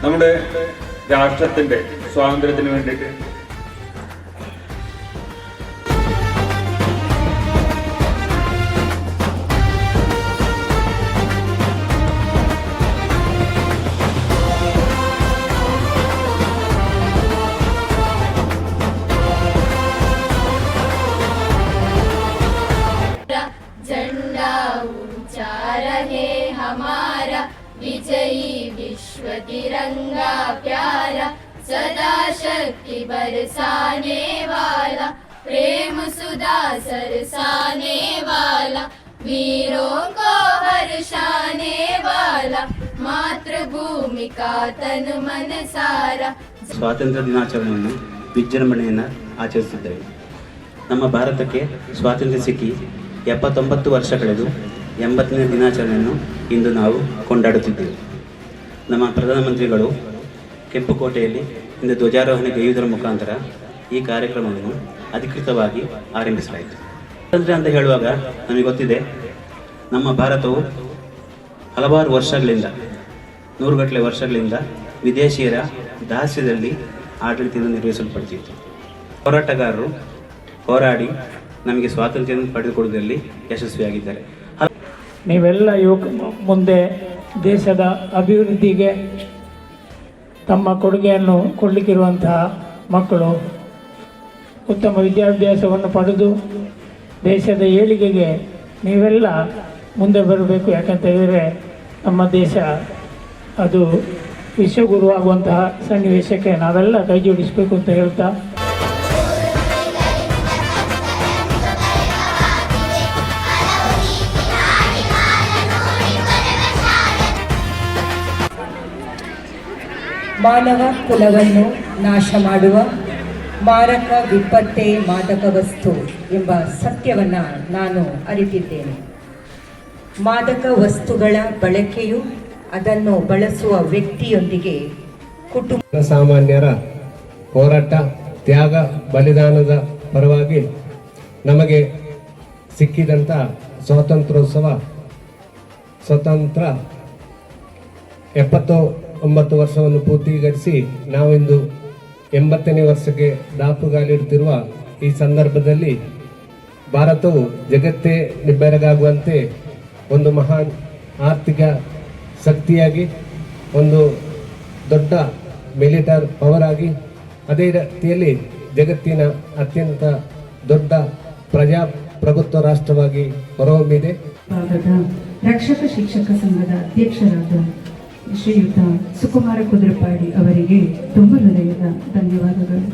നമ്മുടെ രാഷ്ട്രത്തിന്റെ സ്വാതന്ത്ര്യത്തിന് വേണ്ടിയിട്ട് झंडा ऊंचा रहे हमारा, विजयी विश्व तिरंगा प्यारा, सदा शक्ति बरसाने वाला, प्रेम सुधा सरसाने वाला, वीरों को हर्षाने वाला, मातृभूमि का तन मन सारा. ಸ್ವಾತಂತ್ರ್ಯ ದಿನಾಚರಣೆಯನ್ನು ವಿಜೃಂಭಣೆಯನ್ನು ಆಚರಿಸಿದ್ದೇವೆ. ನಮ್ಮ ಭಾರತಕ್ಕೆ ಸ್ವಾತಂತ್ರ್ಯ ಸಿಕ್ಕಿ 79 ವರ್ಷ ಕಳೆದು 80ನೇ ದಿನಾಚರಣೆಯನ್ನು ಇಂದು ನಾವು ಕೊಂಡಾಡುತ್ತಿದ್ದೇವೆ. ನಮ್ಮ ಪ್ರಧಾನಮಂತ್ರಿಗಳು ಕೆಂಪುಕೋಟೆಯಲ್ಲಿ ಇಂದು ಧ್ವಜಾರೋಹಣೆ ಗೈಯುವುದರ ಮುಖಾಂತರ ಈ ಕಾರ್ಯಕ್ರಮವನ್ನು ಅಧಿಕೃತವಾಗಿ ಆರಂಭಿಸಲಾಯಿತು. ಸ್ವಾತಂತ್ರ್ಯ ಅಂತ ಹೇಳುವಾಗ ನಮಗೆ ಗೊತ್ತಿದೆ, ನಮ್ಮ ಭಾರತವು ಹಲವಾರು ವರ್ಷಗಳಿಂದ, ನೂರುಗಟ್ಟಲೆ ವರ್ಷಗಳಿಂದ ವಿದೇಶಿಯರ ದಾಸ್ಯದಲ್ಲಿ ಆಡಳಿತದಿಂದ ನಿರ್ವಹಿಸಲ್ಪಡ್ತಿತ್ತು. ಹೋರಾಟಗಾರರು ಹೋರಾಡಿ ನಮಗೆ ಸ್ವಾತಂತ್ರ್ಯವನ್ನು ಪಡೆದುಕೊಳ್ಳುವುದರಲ್ಲಿ ಯಶಸ್ವಿಯಾಗಿದ್ದಾರೆ. ನೀವೆಲ್ಲ ಮುಂದೆ ದೇಶದ ಅಭಿವೃದ್ಧಿಗೆ ತಮ್ಮ ಕೊಡುಗೆಯನ್ನು ಕೊಡಲಿಕ್ಕಿರುವಂತಹ ಮಕ್ಕಳು ಉತ್ತಮ ವಿದ್ಯಾಭ್ಯಾಸವನ್ನು ಪಡೆದು ದೇಶದ ಏಳಿಗೆಗೆ ನೀವೆಲ್ಲ ಮುಂದೆ ಬರಬೇಕು. ಯಾಕಂತ ಹೇಳಿದರೆ ನಮ್ಮ ದೇಶ ಅದು ವಿಶ್ವಗುರು ಆಗುವಂತಹ ಸನ್ನಿವೇಶಕ್ಕೆ ನಾವೆಲ್ಲ ಕೈ ಜೋಡಿಸಬೇಕು ಅಂತ ಹೇಳ್ತಾ, ಮಾನವ ಕುಲವನ್ನು ನಾಶ ಮಾಡುವ ಮಾರಕ ವಿಪತ್ತೇ ಮಾದಕ ವಸ್ತು ಎಂಬ ಸತ್ಯವನ್ನು ನಾನು ಅರಿತಿದ್ದೇನೆ. ಮಾದಕ ವಸ್ತುಗಳ ಬಳಕೆಯು ಅದನ್ನು ಬಳಸುವ ವ್ಯಕ್ತಿಯೊಂದಿಗೆ ಕುಟುಂಬ ಸಾಮಾನ್ಯರ ಹೋರಾಟ, ತ್ಯಾಗ, ಬಲಿದಾನದ ಪರವಾಗಿ ನಮಗೆ ಸಿಕ್ಕಿದಂಥ ಸ್ವಾತಂತ್ರ್ಯೋತ್ಸವ ಸ್ವತಂತ್ರ 79 ವರ್ಷವನ್ನು ಪೂರ್ತೀಕರಿಸಿ ನಾವಿಂದು 80ನೇ ವರ್ಷಕ್ಕೆ ದಾಪುಗಾಲಿಡುತ್ತಿರುವ ಈ ಸಂದರ್ಭದಲ್ಲಿ ಭಾರತವು ಜಗತ್ತೇ ನಿಬ್ಬೆರಗಾಗುವಂತೆ ಒಂದು ಮಹಾನ್ ಆರ್ಥಿಕ ಶಕ್ತಿಯಾಗಿ, ಒಂದು ದೊಡ್ಡ ಮಿಲಿಟರ್ ಪವರ್ ಆಗಿ, ಅದೇ ರೀತಿಯಲ್ಲಿ ಜಗತ್ತಿನ ಅತ್ಯಂತ ದೊಡ್ಡ ಪ್ರಜಾಪ್ರಭುತ್ವ ರಾಷ್ಟ್ರವಾಗಿ ಹೊರಹೊಮ್ಮಿದೆ. ರಕ್ಷಕ ಶಿಕ್ಷಕ ಸಂಘದ ಅಧ್ಯಕ್ಷರಾದ ಶ್ರೀಯುತ ಸುಕುಮಾರ ಕುದುರಪಾಡಿ ಅವರಿಗೆ ತುಂಬ ಹೃದಯದ ಧನ್ಯವಾದಗಳು.